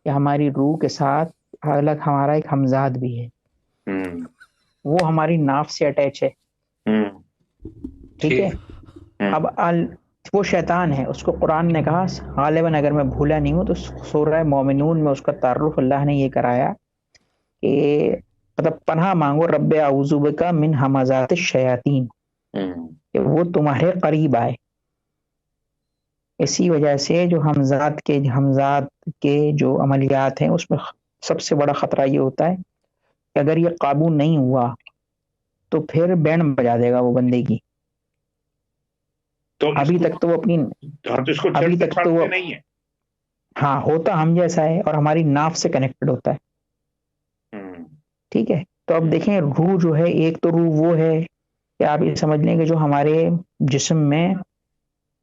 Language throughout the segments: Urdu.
کہ ہماری روح کے ساتھ الگ ہمارا ایک ہمزاد بھی ہے، وہ ہماری ناف سے اٹیچ ہے، ٹھیک ہے. اب وہ شیطان ہے، اس کو قرآن نے کہا غالباً اگر میں بھولا نہیں ہوں تو سورہ مومنون میں اس کا تعارف اللہ نے یہ کرایا کہ مطلب پناہ مانگو رب اعوذ بک من ہمزات الشیاطین، کہ وہ تمہارے قریب آئے. اسی وجہ سے جو حمزات کے جو عملیات ہیں اس میں سب سے بڑا خطرہ یہ ہوتا ہے کہ اگر یہ قابو نہیں ہوا تو پھر بینڈ بجا دے گا وہ بندے کی. ابھی تک تو وہ اپنی ابھی تک تو وہ نہیں ہے، ہاں ہوتا ہم جیسا ہے اور ہماری ناف سے کنیکٹڈ ہوتا ہے، ٹھیک ہے. تو اب دیکھیں روح جو ہے، ایک تو روح وہ ہے کہ آپ یہ سمجھ لیں کہ جو ہمارے جسم میں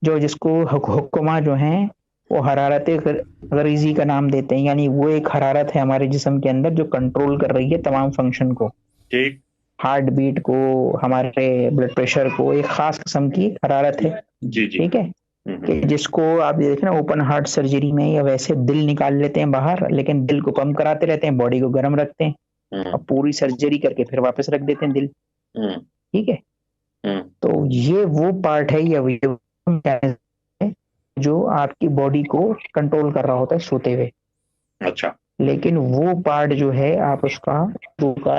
جو جس کو حکمہ جو ہیں وہ حرارت غریزی کا نام دیتے ہیں، یعنی وہ ایک حرارت ہے ہمارے جسم کے اندر جو کنٹرول کر رہی ہے تمام فنکشن کو، ٹھیک، ہارٹ بیٹ کو، ہمارے بلڈ پریشر کو. ایک خاص قسم کی حرارت ہے، جی جی، ٹھیک ہے، کہ جس کو آپ دیکھیں نا اوپن ہارٹ سرجری میں یا ویسے دل نکال لیتے ہیں باہر، لیکن دل کو پمپ کراتے رہتے ہیں، باڈی کو گرم رکھتے ہیں اور پوری سرجری کر کے پھر واپس رکھ دیتے ہیں دل، ٹھیک ہے. تو یہ وہ پارٹ ہے یا جو آپ کی باڈی کو کنٹرول کر رہا ہوتا ہے سوتے ہوئے. اچھا، لیکن وہ پارٹ جو ہے آپ اس کا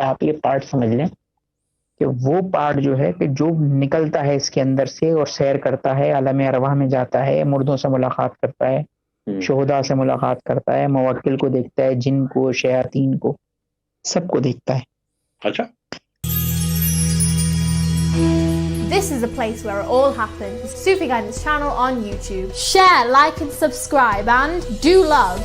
آپ یہ پارٹ سمجھ لیں کہ وہ پارٹ جو ہے کہ جو نکلتا ہے اس کے اندر سے اور سیر کرتا ہے، عالم ارواح میں جاتا ہے، مردوں سے ملاقات کرتا ہے، شہداء سے ملاقات کرتا ہے، موکل کو دیکھتا ہے، جن کو، شیاطین کو، سب کو دیکھتا ہے. اچھا. This is a place where it all happens. Sufi Guidance channel on YouTube. Share, like and subscribe, and do love.